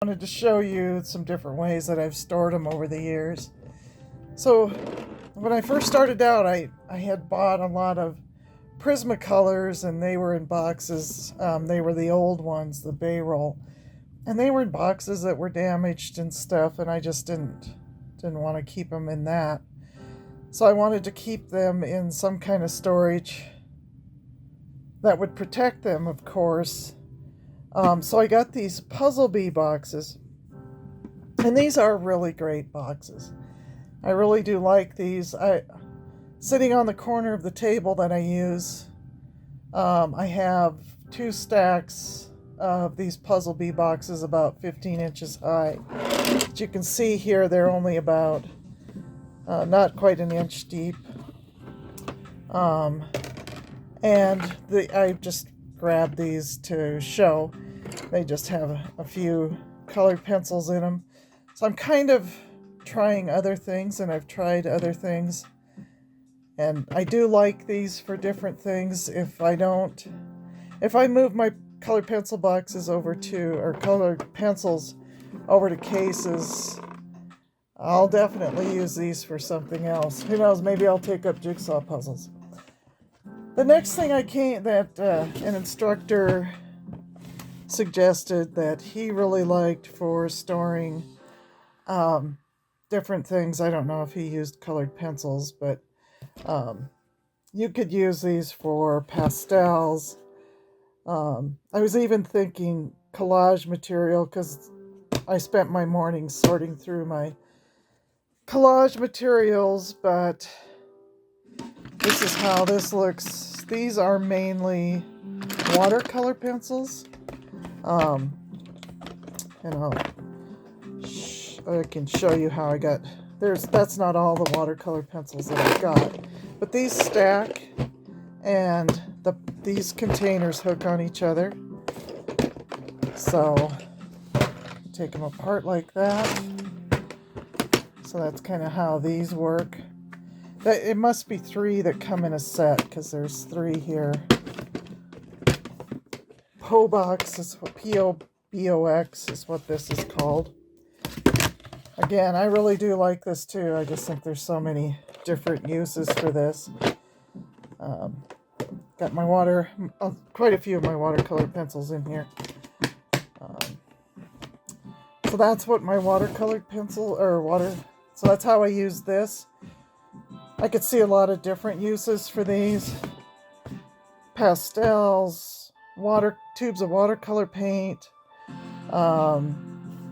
Wanted to show you some different ways that I've stored them over the years. So when I first started out, I had bought a lot of Prismacolors, and they were in boxes. They were the old ones, the bay roll, and they were in boxes that were damaged and stuff, and I just didn't want to keep them in that. So I wanted to keep them in some kind of storage that would protect them, of course. So I got these Puzzle Bee boxes, and these are really great boxes. I really do like these. Sitting on the corner of the table that I use, I have 2 stacks of these Puzzle Bee boxes about 15 inches high. As you can see here, they're only about not quite an inch deep. I just grabbed these to show. They just have a few colored pencils in them. So I'm kind of trying other things, and I've tried other things. And I do like these for different things. If I move my colored pencil boxes or colored pencils over to cases, I'll definitely use these for something else. Who knows, maybe I'll take up jigsaw puzzles. The next thing an instructor suggested that he really liked for storing different things. I don't know if he used colored pencils, but you could use these for pastels. I was even thinking collage material, because I spent my morning sorting through my collage materials, but this is how this looks. These are mainly watercolor pencils. And I can show you how I got. That's not all the watercolor pencils that I got, but these stack, and these containers hook on each other. So take them apart like that. So that's kind of how these work. It must be 3 that come in a set, because there's 3 here. Pobox is what POBOX is what this is called. Again, I really do like this too. I just think there's so many different uses for this. Got my quite a few of my watercolor pencils in here. So that's what my watercolored pencil so that's how I use this. I could see a lot of different uses for these. Pastels, tubes of watercolor paint,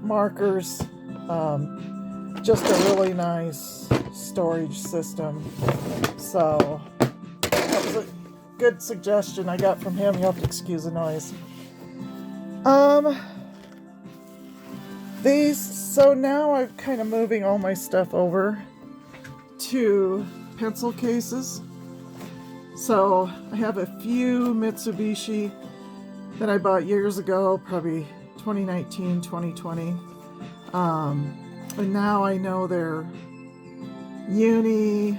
markers, just a really nice storage system. So that was a good suggestion I got from him. You'll have to excuse the noise. So now I'm kind of moving all my stuff over to pencil cases. So I have a few Mitsubishi that I bought years ago, probably 2019, 2020. And now I know they're Uni,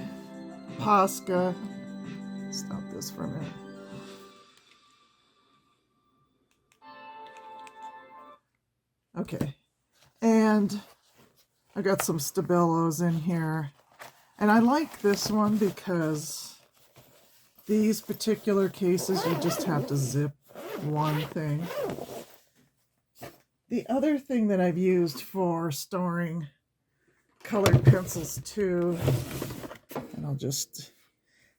Posca. Stop this for a minute. Okay. And I got some Stabilos in here. And I like this one because these particular cases, you just have to zip one thing. The other thing that I've used for storing colored pencils too, and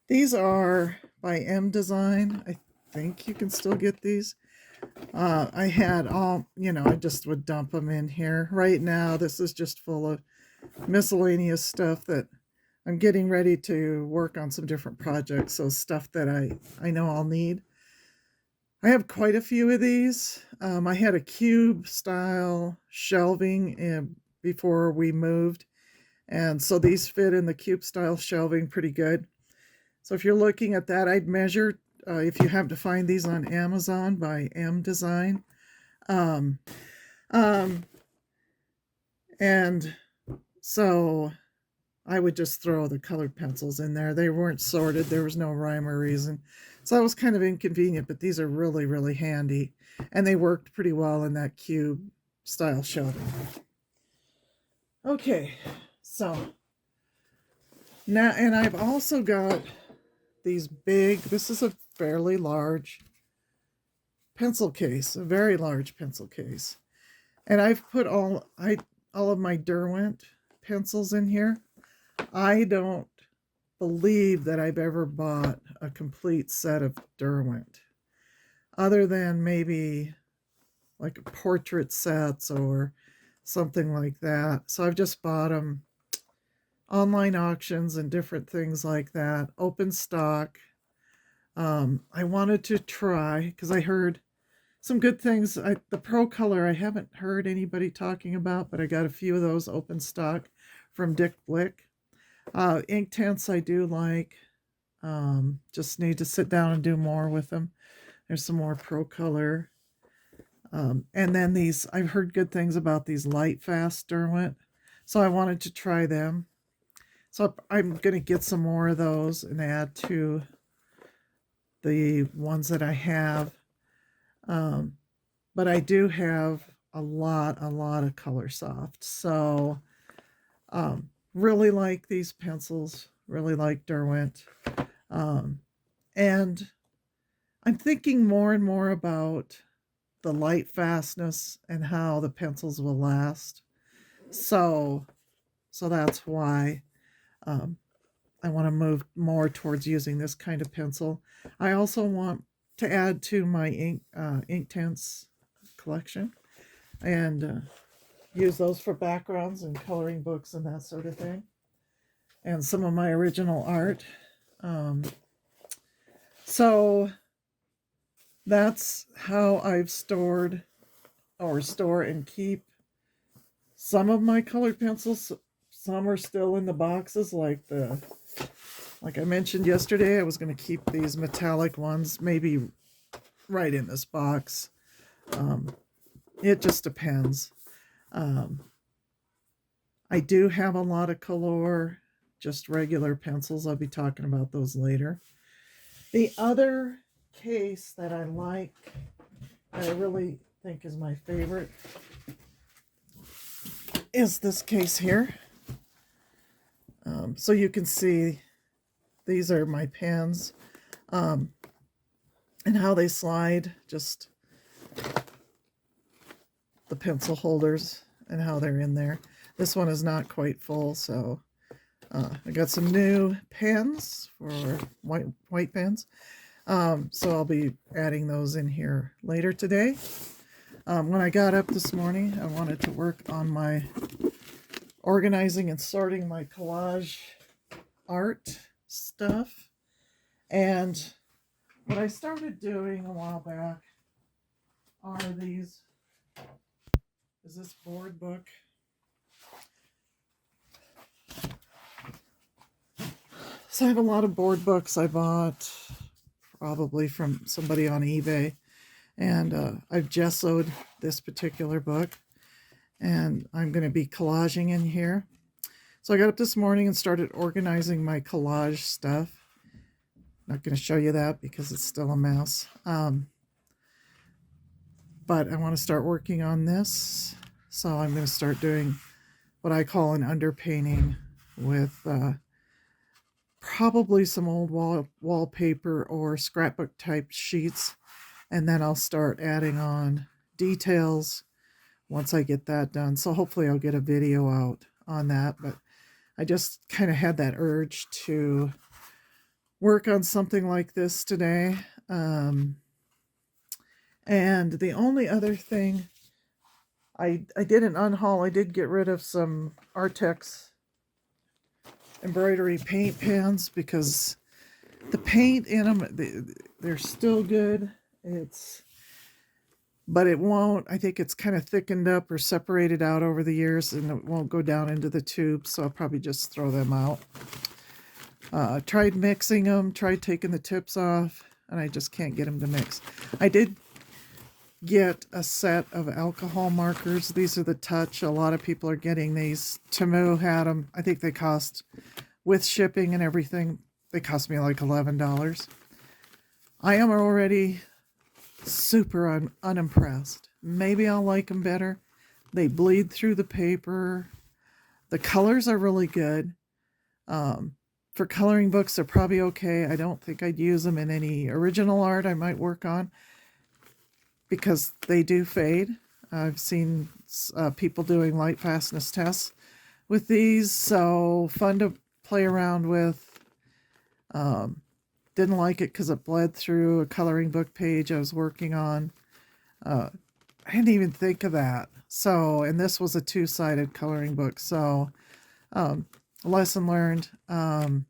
these are by M Design. I think you can still get these. I had I just would dump them in here. Right now, this is just full of miscellaneous stuff that I'm getting ready to work on some different projects. So stuff that I know I'll need. I have quite a few of these. I had a cube style shelving before we moved. And so these fit in the cube style shelving pretty good. So if you're looking at that, I'd measure, if you have to find these on Amazon by M Design. And so I would just throw the colored pencils in there. They weren't sorted. There was no rhyme or reason. So that was kind of inconvenient, but these are really, really handy. And they worked pretty well in that cube style shelving. Okay, so now, and I've also got these big, this is a fairly large pencil case, a very large pencil case. And I've put all of my Derwent pencils in here. I don't believe that I've ever bought a complete set of Derwent, other than maybe like portrait sets or something like that. So I've just bought them online auctions and different things like that, open stock. I wanted to try because I heard some good things. The Pro Color I haven't heard anybody talking about, but I got a few of those open stock from Dick Blick. Inktense I do like. Just need to sit down and do more with them. There's some more Pro Color. And then these, I've heard good things about these Light Fast Derwent, so I wanted to try them. So I'm going to get some more of those and add to the ones that I have. But I do have a lot of Color Soft. So really like these pencils, really like Derwent. And I'm thinking more and more about the light fastness and how the pencils will last. So that's why I want to move more towards using this kind of pencil. I also want to add to my Inktense collection and use those for backgrounds and coloring books and that sort of thing. And some of my original art. So that's how I've stored or store and keep some of my colored pencils. Some are still in the boxes, like I mentioned yesterday, I was going to keep these metallic ones maybe right in this box. It just depends. I do have a lot of Color, just regular pencils. I'll be talking about those later. The other case that I like, that I really think is my favorite, is this case here. So you can see these are my pens, and how they slide, just the pencil holders and how they're in there. This one is not quite full, so I got some new pens for white pens. So I'll be adding those in here later today. When I got up this morning, I wanted to work on my organizing and sorting my collage art stuff. And what I started doing a while back are these, is this board book. So I have a lot of board books I bought probably from somebody on eBay. And I've gessoed this particular book. And I'm going to be collaging in here. So I got up this morning and started organizing my collage stuff. Not going to show you that because it's still a mess. But I want to start working on this. So I'm going to start doing what I call an underpainting with probably some old wallpaper or scrapbook type sheets. And then I'll start adding on details once I get that done. So hopefully I'll get a video out on that. But I just kind of had that urge to work on something like this today. And the only other thing I did an unhaul. I did get rid of some Artex embroidery paint pens because the paint in them, they're still good. But it won't, I think it's kind of thickened up or separated out over the years, and it won't go down into the tube, so I'll probably just throw them out. Tried mixing them, tried taking the tips off, and I just can't get them to mix. I did get a set of alcohol markers. These are the Touch. A lot of people are getting these. Temu had them. I think they cost, with shipping and everything, they cost me like $11. I am already super unimpressed. Maybe I'll like them better. They bleed through the paper. The colors are really good. For coloring books, they're probably okay. I don't think I'd use them in any original art I might work on because they do fade. I've seen people doing light fastness tests with these, so fun to play around with. Didn't like it because it bled through a coloring book page I was working on. I didn't even think of that. So, and this was a two-sided coloring book, so lesson learned. So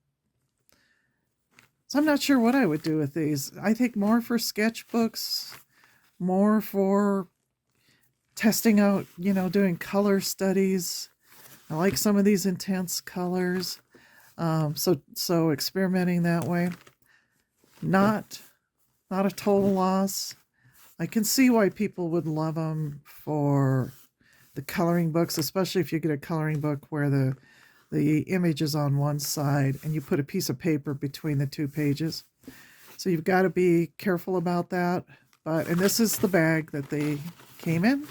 I'm not sure what I would do with these. I think more for sketchbooks, more for testing out, doing color studies. I like some of these intense colors. So experimenting that way. Not a total loss. I can see why people would love them for the coloring books, especially if you get a coloring book where the image is on one side and you put a piece of paper between the two pages. So you've got to be careful about that. And this is the bag that they came in.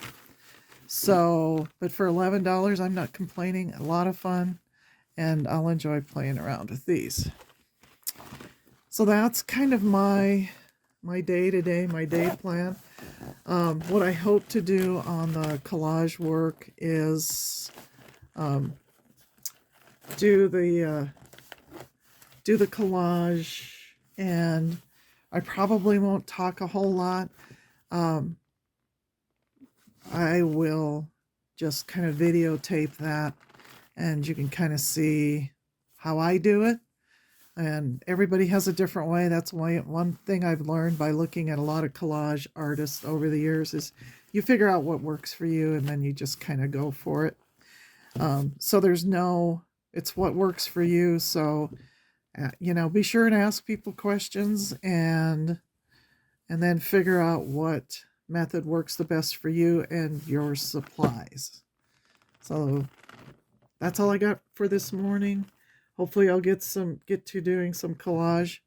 So, but for $11, I'm not complaining. A lot of fun, and I'll enjoy playing around with these. So that's kind of my day today, my day plan. What I hope to do on the collage work is do the collage, and I probably won't talk a whole lot. I will just kind of videotape that, and you can kind of see how I do it. And everybody has a different way. That's why one thing I've learned by looking at a lot of collage artists over the years is you figure out what works for you, and then you just kind of go for it. So it's what works for you. So, be sure and ask people questions, and then figure out what method works the best for you and your supplies. So that's all I got for this morning. Hopefully I'll get to doing some collage.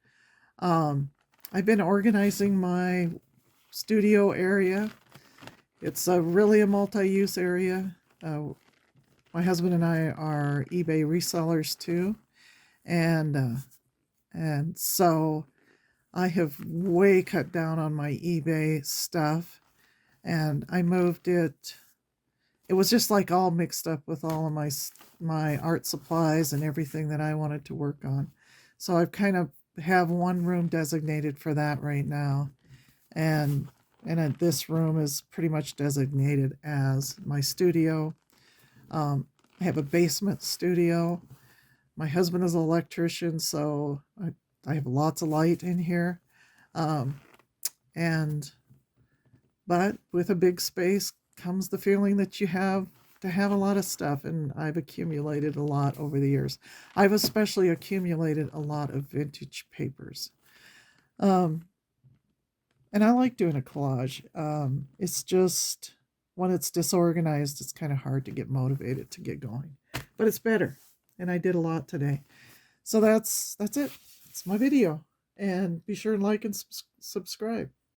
I've been organizing my studio area. It's really a multi-use area. My husband and I are eBay resellers too. And so I have way cut down on my eBay stuff, and I moved it. It was just like all mixed up with all of my art supplies and everything that I wanted to work on. So I've kind of have one room designated for that right now, and this room is pretty much designated as my studio. I have a basement studio. My husband is an electrician, so I have lots of light in here. But with a big space comes the feeling that you have to have a lot of stuff, and I've accumulated a lot over the years. I've especially accumulated a lot of vintage papers. And I like doing a collage. It's just when it's disorganized, it's kind of hard to get motivated to get going. But it's better, and I did a lot today. So that's it. It's my video, and be sure and like and subscribe.